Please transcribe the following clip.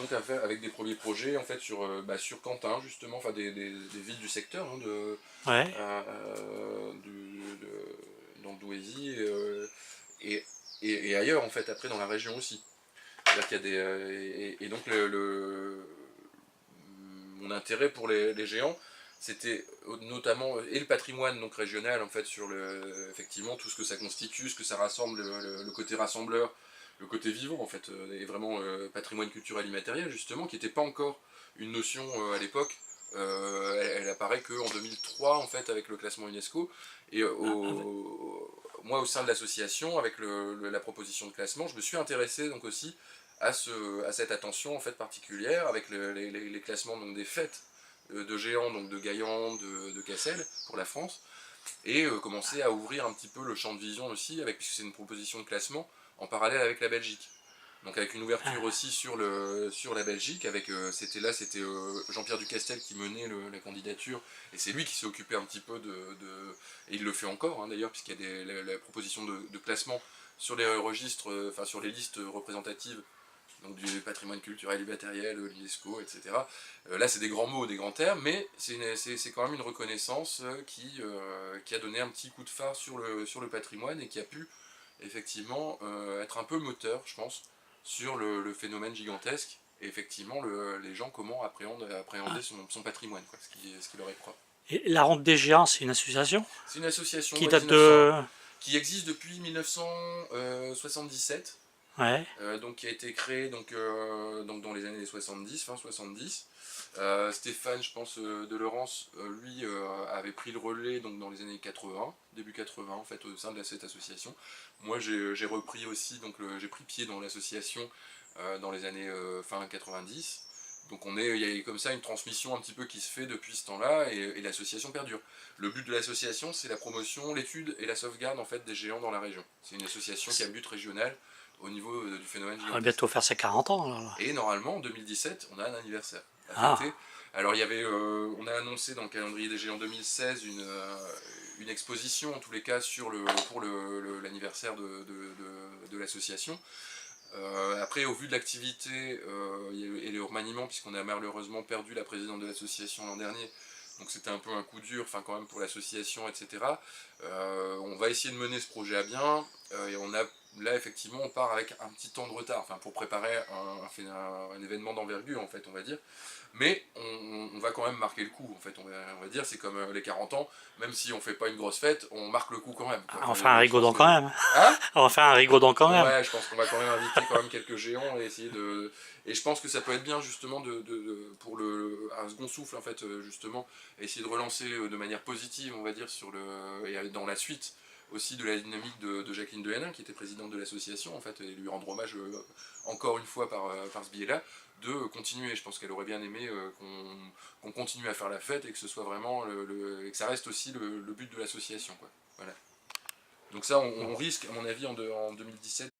donc avec des premiers projets en fait sur Quentin justement, enfin des villes du secteur hein, Ouais. dans le Douaisis et, et ailleurs en fait après dans la région aussi. C'est-à-dire qu'il y a et donc mon intérêt pour les géants, c'était notamment et le patrimoine donc régional en fait sur effectivement tout ce que ça constitue, ce que ça rassemble, le côté rassembleur, le côté vivant en fait, et vraiment patrimoine culturel immatériel justement, qui n'était pas encore une notion à l'époque. Elle apparaît qu'en 2003 en fait avec le classement UNESCO et moi au sein de l'association avec la proposition de classement, je me suis intéressé donc aussi à cette attention en fait particulière avec les classements donc des fêtes de géants, donc de Gaillan, de Cassel pour la France, et commencer à ouvrir un petit peu le champ de vision aussi, puisque c'est une proposition de classement en parallèle avec la Belgique. Donc avec une ouverture aussi sur la Belgique, c'était Jean-Pierre Ducastel qui menait la candidature, et c'est lui qui s'est occupé un petit peu et il le fait encore hein, d'ailleurs, puisqu'il y a la proposition de classement sur les registres, enfin sur les listes représentatives donc du patrimoine culturel immatériel, l'UNESCO, etc. Là, c'est des grands mots, des grands termes, mais c'est quand même une reconnaissance qui a donné un petit coup de phare sur le patrimoine et qui a pu effectivement être un peu moteur, je pense, sur le phénomène gigantesque et effectivement les gens comment appréhender son patrimoine, quoi, ce qui leur est propre. Et la Ronde des Géants, c'est une association C'est une association qui ouais, date de... qui existe depuis 1977. Ouais. Donc qui a été créé donc dans les années 70, fin 70. Stéphane, je pense, de Laurence, lui, avait pris le relais donc, dans les années 80, début 80 en fait, au sein de cette association. Moi, j'ai repris aussi, donc j'ai pris pied dans l'association dans les années fin 90. Donc il y a comme ça une transmission un petit peu qui se fait depuis ce temps-là et l'association perdure. Le but de l'association, c'est la promotion, l'étude et la sauvegarde en fait des géants dans la région. C'est une association qui a un but régional au niveau du phénomène On va gigantesque. bientôt faire ses 40 ans. Alors là. Et normalement, en 2017, on a un anniversaire à fêter. Ah, Alors, on a annoncé dans le calendrier des géants 2016 une exposition, en tous les cas, pour l'anniversaire de l'association. Après, au vu de l'activité et le remaniement, puisqu'on a malheureusement perdu la présidente de l'association l'an dernier, donc c'était un peu un coup dur, enfin quand même pour l'association, etc. On va essayer de mener ce projet à bien, et là effectivement on part avec un petit temps de retard, enfin pour préparer un événement d'envergure en fait on va dire, mais on va quand même marquer le coup en fait, on va dire c'est comme les 40 ans, même si on fait pas une grosse fête, on marque le coup quand même. Quoi. on Enfin, va faire un je pense rigodon que... quand même. Hein On va faire un rigodon quand même. Ouais, je pense qu'on va quand même inviter quand même quelques géants et essayer de... Et je pense que ça peut être bien justement pour un second souffle en fait justement, essayer de relancer de manière positive on va dire et dans la suite aussi de la dynamique de Jacqueline Dehanin qui était présidente de l'association en fait et lui rendre hommage encore une fois par ce biais-là, de continuer. Je pense qu'elle aurait bien aimé qu'on continue à faire la fête et que ce soit vraiment et que ça reste aussi le but de l'association quoi. Voilà. Donc ça on risque à mon avis en 2017